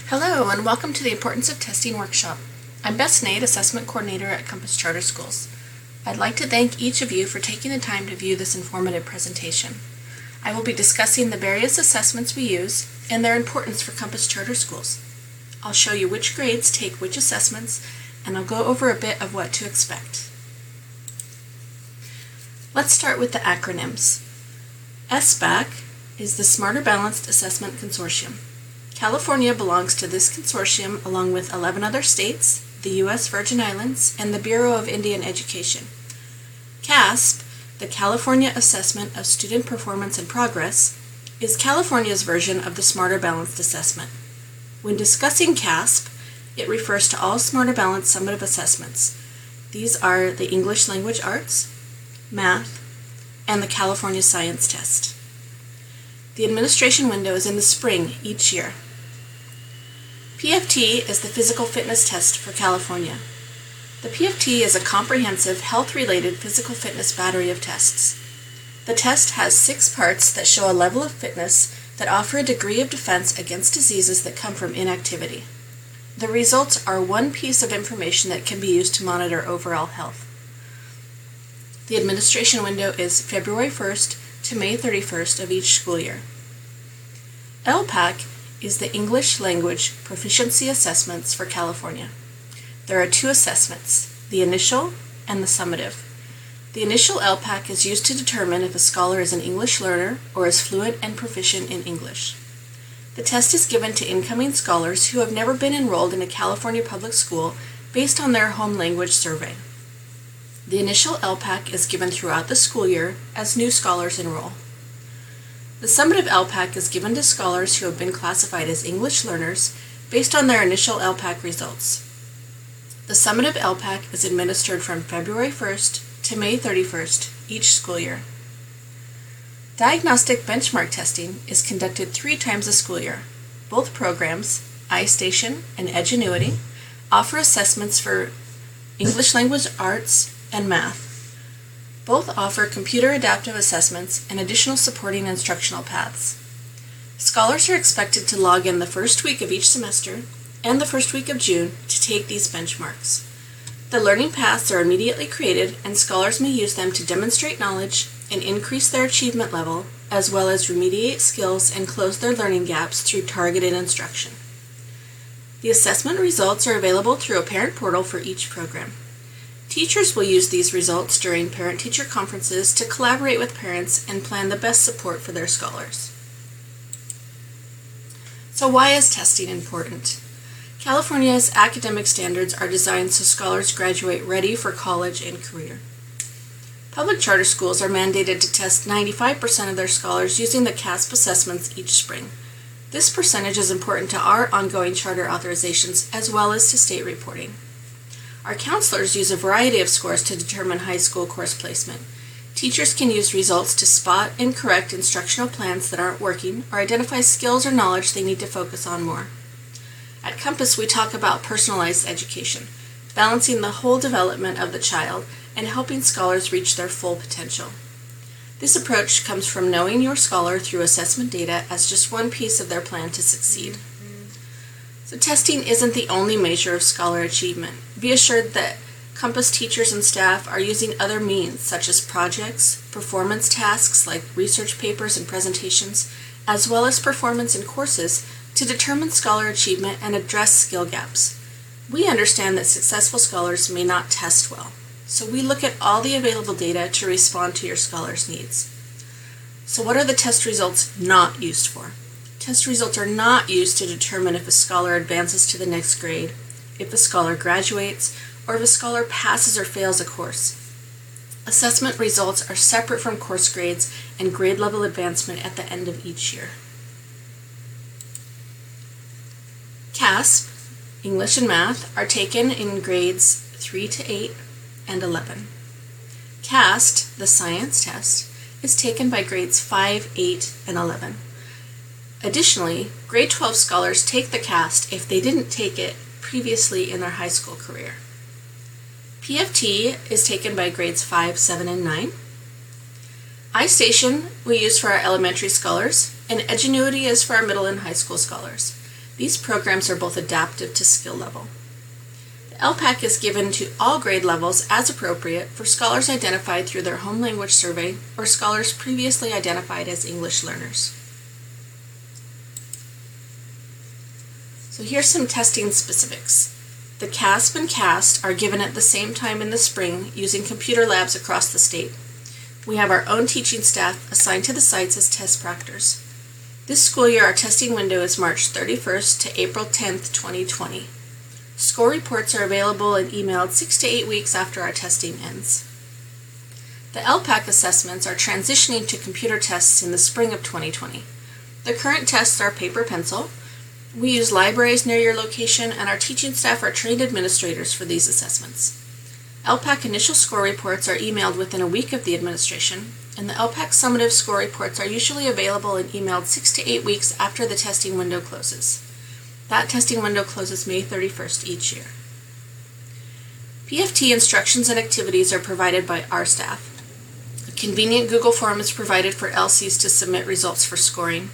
Hello and welcome to the Importance of Testing workshop. I'm Bess Nate, Assessment Coordinator at Compass Charter Schools. I'd like to thank each of you for taking the time to view this informative presentation. I will be discussing the various assessments we use and their importance for Compass Charter Schools. I'll show you which grades take which assessments, and I'll go over a bit of what to expect. Let's start with the acronyms. SBAC is the Smarter Balanced Assessment Consortium. California belongs to this consortium along with 11 other states, the U.S. Virgin Islands, and the Bureau of Indian Education. CASP, the California Assessment of Student Performance and Progress, is California's version of the Smarter Balanced Assessment. When discussing CASP, it refers to all Smarter Balanced summative assessments. These are the English Language Arts, Math, and the California Science Test. The administration window is in the spring each year. PFT is the Physical Fitness Test for California. The PFT is a comprehensive health-related physical fitness battery of tests. The test has 6 parts that show a level of fitness that offer a degree of defense against diseases that come from inactivity. The results are one piece of information that can be used to monitor overall health. The administration window is February 1st to May 31st of each school year. LPAC is the English Language Proficiency Assessments for California. There are 2 assessments, the initial and the summative. The initial LPAC is used to determine if a scholar is an English learner or is fluent and proficient in English. The test is given to incoming scholars who have never been enrolled in a California public school based on their home language survey. The initial LPAC is given throughout the school year as new scholars enroll. The summative LPAC is given to scholars who have been classified as English learners based on their initial LPAC results. The summative LPAC is administered from February 1st to May 31st each school year. Diagnostic benchmark testing is conducted 3 times a school year. Both programs, iStation and Edgenuity, offer assessments for English Language Arts and Math. Both offer computer adaptive assessments and additional supporting instructional paths. Scholars are expected to log in the first week of each semester and the first week of June to take these benchmarks. The learning paths are immediately created, and scholars may use them to demonstrate knowledge and increase their achievement level, as well as remediate skills and close their learning gaps through targeted instruction. The assessment results are available through a parent portal for each program. Teachers will use these results during parent-teacher conferences to collaborate with parents and plan the best support for their scholars. So why is testing important? California's academic standards are designed so scholars graduate ready for college and career. Public charter schools are mandated to test 95% of their scholars using the CASP assessments each spring. This percentage is important to our ongoing charter authorizations as well as to state reporting. Our counselors use a variety of scores to determine high school course placement. Teachers can use results to spot and correct instructional plans that aren't working or identify skills or knowledge they need to focus on more. At Compass, we talk about personalized education, balancing the whole development of the child and helping scholars reach their full potential. This approach comes from knowing your scholar through assessment data as just one piece of their plan to succeed. So testing isn't the only measure of scholar achievement. Be assured that Compass teachers and staff are using other means such as projects, performance tasks like research papers and presentations, as well as performance in courses to determine scholar achievement and address skill gaps. We understand that successful scholars may not test well, so we look at all the available data to respond to your scholar's needs. So what are the test results not used for? Test results are not used to determine if a scholar advances to the next grade, if a scholar graduates, or if a scholar passes or fails a course. Assessment results are separate from course grades and grade level advancement at the end of each year. CASP, English and Math, are taken in grades 3 to 8 and 11. CAST, the Science Test, is taken by grades 5, 8, and 11. Additionally, grade 12 scholars take the CAST if they didn't take it previously in their high school career. PFT is taken by grades 5, 7, and 9. iStation we use for our elementary scholars, and Edgenuity is for our middle and high school scholars. These programs are both adaptive to skill level. The LPAC is given to all grade levels as appropriate for scholars identified through their home language survey or scholars previously identified as English learners. So here's some testing specifics. The CASP and CAST are given at the same time in the spring using computer labs across the state. We have our own teaching staff assigned to the sites as test proctors. This school year, our testing window is March 31st to April 10th, 2020. Score reports are available and emailed 6 to 8 weeks after our testing ends. The LPAC assessments are transitioning to computer tests in the spring of 2020. The current tests are paper-pencil. We use libraries near your location, and our teaching staff are trained administrators for these assessments. LPAC initial score reports are emailed within a week of the administration, and the LPAC summative score reports are usually available and emailed 6 to 8 weeks after the testing window closes. That testing window closes May 31st each year. PFT instructions and activities are provided by our staff. A convenient Google form is provided for LCs to submit results for scoring.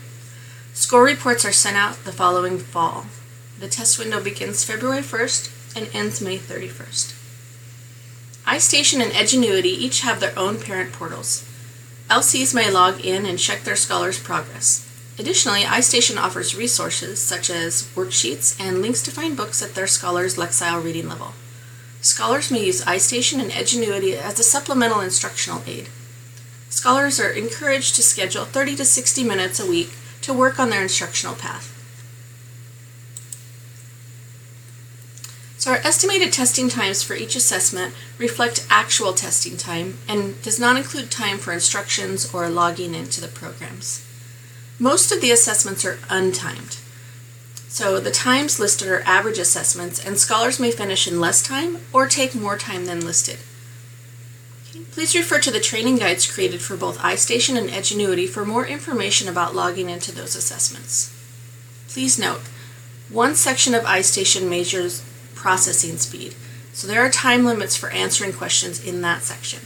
Score reports are sent out the following fall. The test window begins February 1st and ends May 31st. iStation and Edgenuity each have their own parent portals. LCs may log in and check their scholars' progress. Additionally, iStation offers resources such as worksheets and links to find books at their scholars' Lexile reading level. Scholars may use iStation and Edgenuity as a supplemental instructional aid. Scholars are encouraged to schedule 30 to 60 minutes a week to work on their instructional path. So our estimated testing times for each assessment reflect actual testing time and does not include time for instructions or logging into the programs. Most of the assessments are untimed. So the times listed are average assessments, and scholars may finish in less time or take more time than listed. Please refer to the training guides created for both iStation and Edgenuity for more information about logging into those assessments. Please note, one section of iStation measures processing speed, so there are time limits for answering questions in that section.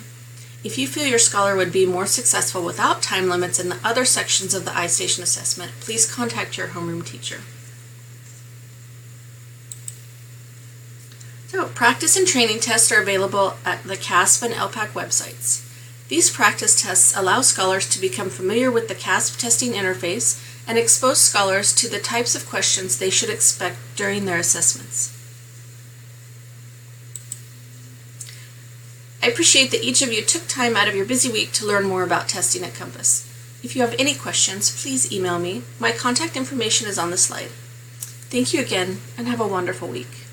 If you feel your scholar would be more successful without time limits in the other sections of the iStation assessment, please contact your homeroom teacher. So, practice and training tests are available at the CASP and LPAC websites. These practice tests allow scholars to become familiar with the CASP testing interface and expose scholars to the types of questions they should expect during their assessments. I appreciate that each of you took time out of your busy week to learn more about testing at Compass. If you have any questions, please email me. My contact information is on the slide. Thank you again, and have a wonderful week.